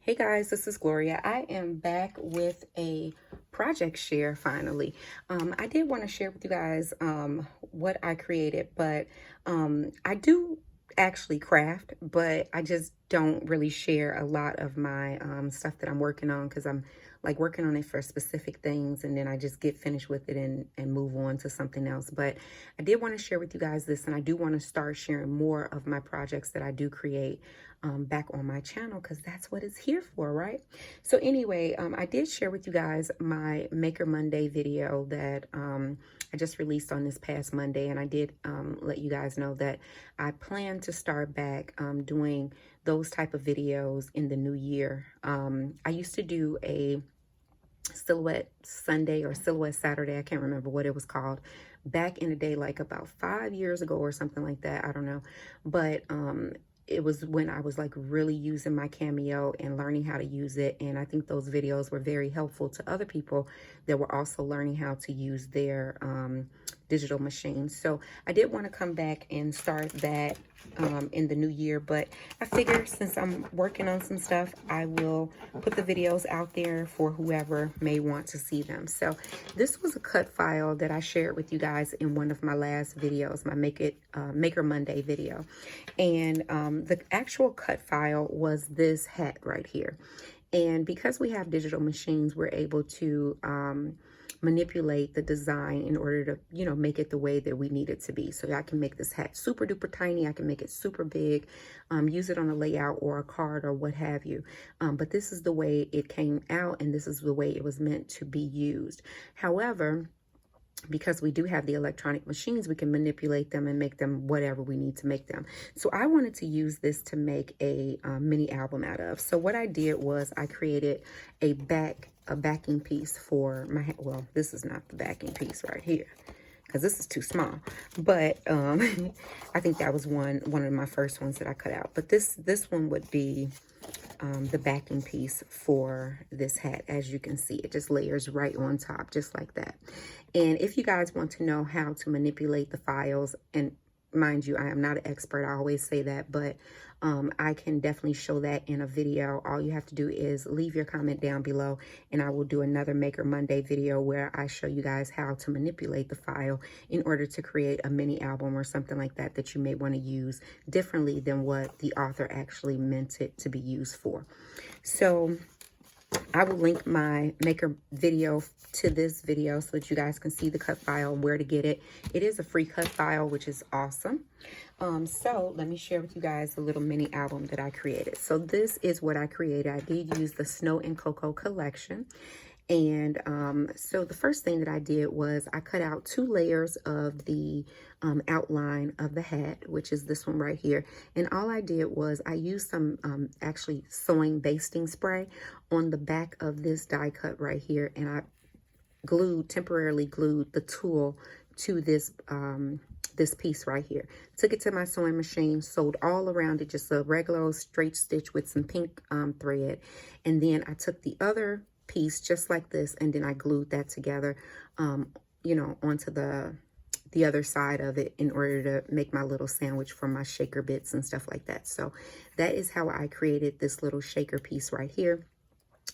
Hey guys, this is Gloria. I am back with a project share finally. I did want to share with you guys what I created, but I do actually craft, but I just don't really share a lot of my stuff that I'm working on because I'm like working on it for specific things and then I just get finished with it and move on to something else. But I did want to share with you guys this, and I do want to start sharing more of my projects that I do create back on my channel because that's what it's here for, right? So anyway, I did share with you guys my Maker Monday video that I just released on this past Monday, and I did let you guys know that I plan to start back doing those type of videos in the new year. I used to do a Silhouette Sunday or Silhouette Saturday. I can't remember what it was called back in the day, like about 5 years ago or something like that. I don't know. But it was when I was like really using my Cameo and learning how to use it. And I think those videos were very helpful to other people that were also learning how to use their digital machines. So I did want to come back and start that in the new year, but I figure since I'm working on some stuff, I will put the videos out there for whoever may want to see them. So this was a cut file that I shared with you guys in one of my last videos, my Maker Monday video. And the actual cut file was this hat right here. And because we have digital machines, we're able to manipulate the design in order to, make it the way that we need it to be. So I can make this hat super duper tiny. I can make it super big, use it on a layout or a card or what have you. But this is the way it came out, and this is the way it was meant to be used. However, because we do have the electronic machines, we can manipulate them and make them whatever we need to make them. So I wanted to use this to make a mini album out of. So what I did was I created a backing piece for my, well, this is not the backing piece right here because this is too small, but I think that was one of my first ones that I cut out. But this one would be the backing piece for this hat. As you can see, it just layers right on top, just like that. And if you guys want to know how to manipulate the files, and mind you, I am not an expert, I always say that, but I can definitely show that in a video. All you have to do is leave your comment down below, and I will do another Maker Monday video where I show you guys how to manipulate the file in order to create a mini album or something like that that you may want to use differently than what the author actually meant it to be used for. So I will link my Maker video to this video so that you guys can see the cut file and where to get it. It is a free cut file, which is awesome. So let me share with you guys the little mini album that I created. So this is what I created. I did use the Snow and Cocoa collection. And so the first thing that I did was I cut out 2 layers of the outline of the hat, which is this one right here. And all I did was I used some actually sewing basting spray on the back of this die cut right here. And I temporarily glued the tool to this this piece right here. Took it to my sewing machine, sewed all around it, just a regular straight stitch with some pink thread. And then I took the other piece just like this, and then I glued that together, onto the other side of it in order to make my little sandwich for my shaker bits and stuff like that. So that is how I created this little shaker piece right here.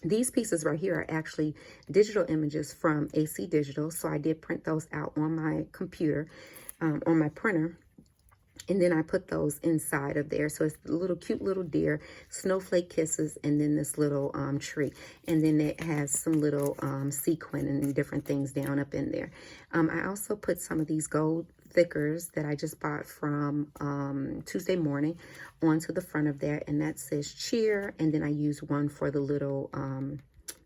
These pieces right here are actually digital images from AC Digital. So I did print those out on my computer, on my printer. And then I put those inside of there. So it's a little cute little deer, snowflake kisses, and then this little tree. And then it has some little sequin and different things down up in there. I also put some of these gold thickers that I just bought from Tuesday Morning onto the front of there. And that says cheer. And then I used one for the little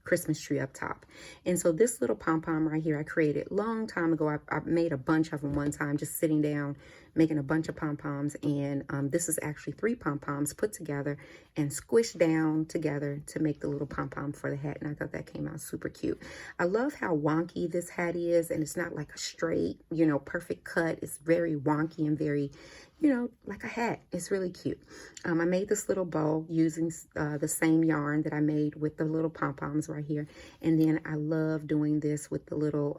Christmas tree up top. And so this little pom-pom right here I created long time ago. I made a bunch of them one time, just sitting down making a bunch of pom-poms. And this is actually 3 pom-poms put together and squished down together to make the little pom-pom for the hat. And I thought that came out super cute. I love how wonky this hat is, and it's not like a straight, perfect cut. It's very wonky and very, like a hat. It's really cute. I made this little bow using the same yarn that I made with the little pom-poms right here. And then I love doing this with the little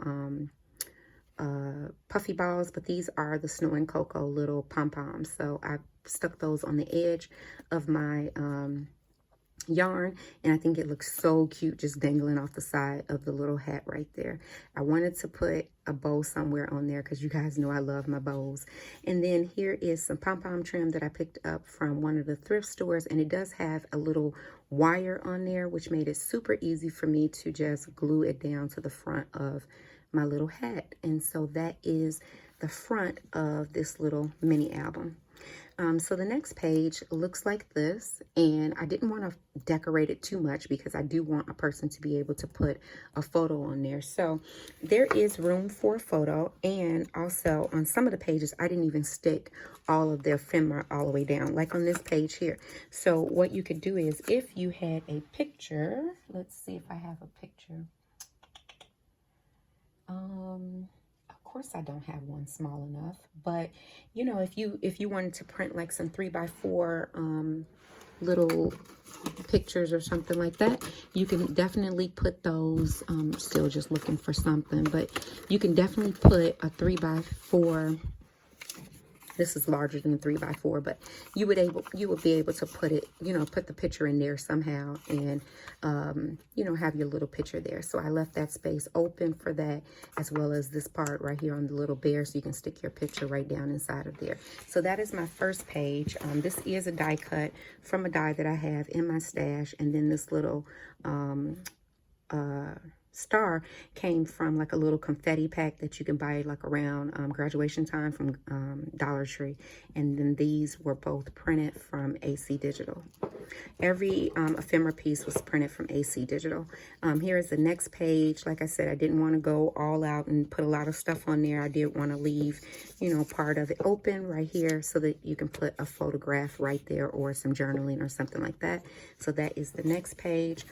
puffy balls, but these are the Snow and Cocoa little pom-poms. So I stuck those on the edge of my yarn, and I think it looks so cute just dangling off the side of the little hat right there. I wanted to put a bow somewhere on there because you guys know I love my bows. And then here is some pom-pom trim that I picked up from one of the thrift stores, and it does have a little wire on there, which made it super easy for me to just glue it down to the front of my little hat. And so that is the front of this little mini album. So the next page looks like this, and I didn't want to decorate it too much because I do want a person to be able to put a photo on there. So there is room for a photo, and also on some of the pages, I didn't even stick all of the ephemera all the way down, like on this page here. So what you could do is if you had a picture, let's see if I have a picture. Of course I don't have one small enough, but you know, if you wanted to print like some 3x4 little pictures or something like that, you can definitely put those. Still just looking for something, but you can definitely put a 3x4. This is larger than a 3x4, but you would be able to put it, you know, put the picture in there somehow, and you know, have your little picture there. So I left that space open for that, as well as this part right here on the little bear, so you can stick your picture right down inside of there. So that is my first page. This is a die cut from a die that I have in my stash, and then this little star came from like a little confetti pack that you can buy like around graduation time from Dollar Tree. And then these were both printed from AC Digital. Every ephemera piece was printed from AC Digital. Here is the next page. Like I said, I didn't want to go all out and put a lot of stuff on there. I did want to leave, you know, part of it open right here so that you can put a photograph right there or some journaling or something like that. So that is the next page.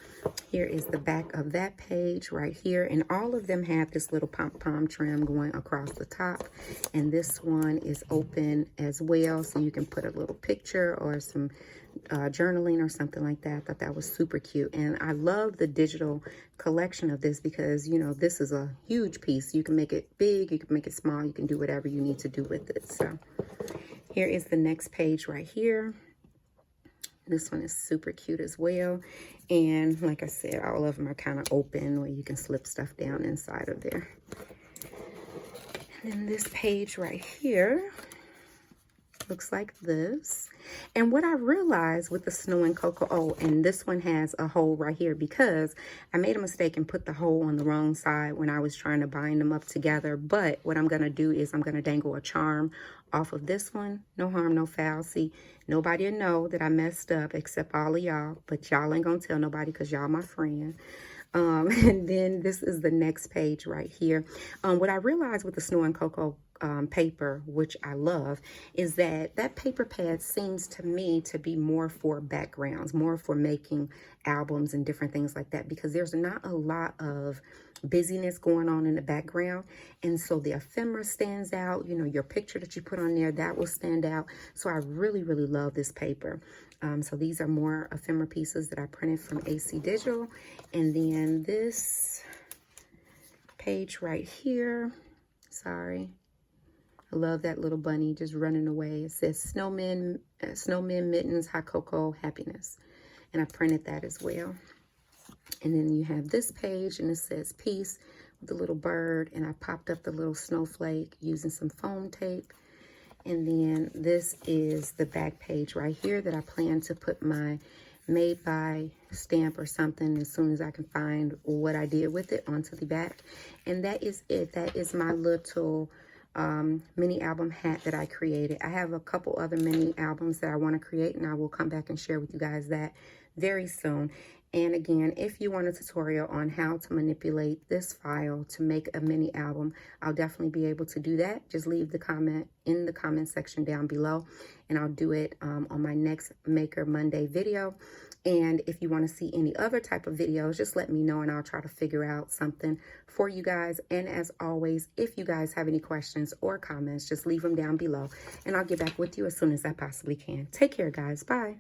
Here is the back of that page right here, and all of them have this little pom-pom trim going across the top, and this one is open as well, so you can put a little picture or some journaling or something like that. I thought that was super cute, and I love the digital collection of this because, you know, this is a huge piece. You can make it big, you can make it small, you can do whatever you need to do with it. So here is the next page right here. This one is super cute as well. And like I said, all of them are kind of open where you can slip stuff down inside of there. And then this page right here looks like this. And what I realized with the Snow and Cocoa, oh, and this one has a hole right here because I made a mistake and put the hole on the wrong side when I was trying to bind them up together. But what I'm going to do is I'm going to dangle a charm off of this one. No harm, no foul. See, nobody will know that I messed up except all of y'all, but y'all ain't going to tell nobody because y'all my friend. And then this is the next page right here. What I realized with the Snow and Cocoa paper, which I love, is that that paper pad seems to me to be more for backgrounds, more for making albums and different things like that, because there's not a lot of busyness going on in the background, and so the ephemera stands out. You know, your picture that you put on there, that will stand out. So I really love this paper. So these are more ephemera pieces that I printed from AC Digital. And then this page right here, sorry, I love that little bunny just running away. It says snowman mittens, hot cocoa, happiness. And I printed that as well. And then you have this page, and it says peace with the little bird. And I popped up the little snowflake using some foam tape. And then this is the back page right here that I plan to put my made by stamp or something as soon as I can find what I did with it onto the back. And that is it. That is my little mini album hat that I created. I have a couple other mini albums that I want to create, and I will come back and share with you guys that very soon. And again, if you want a tutorial on how to manipulate this file to make a mini album, I'll definitely be able to do that. Just leave the comment in the comment section down below, and I'll do it on my next Maker Monday video. And if you want to see any other type of videos, just let me know and I'll try to figure out something for you guys. And as always, if you guys have any questions or comments, just leave them down below and I'll get back with you as soon as I possibly can. Take care, guys. Bye.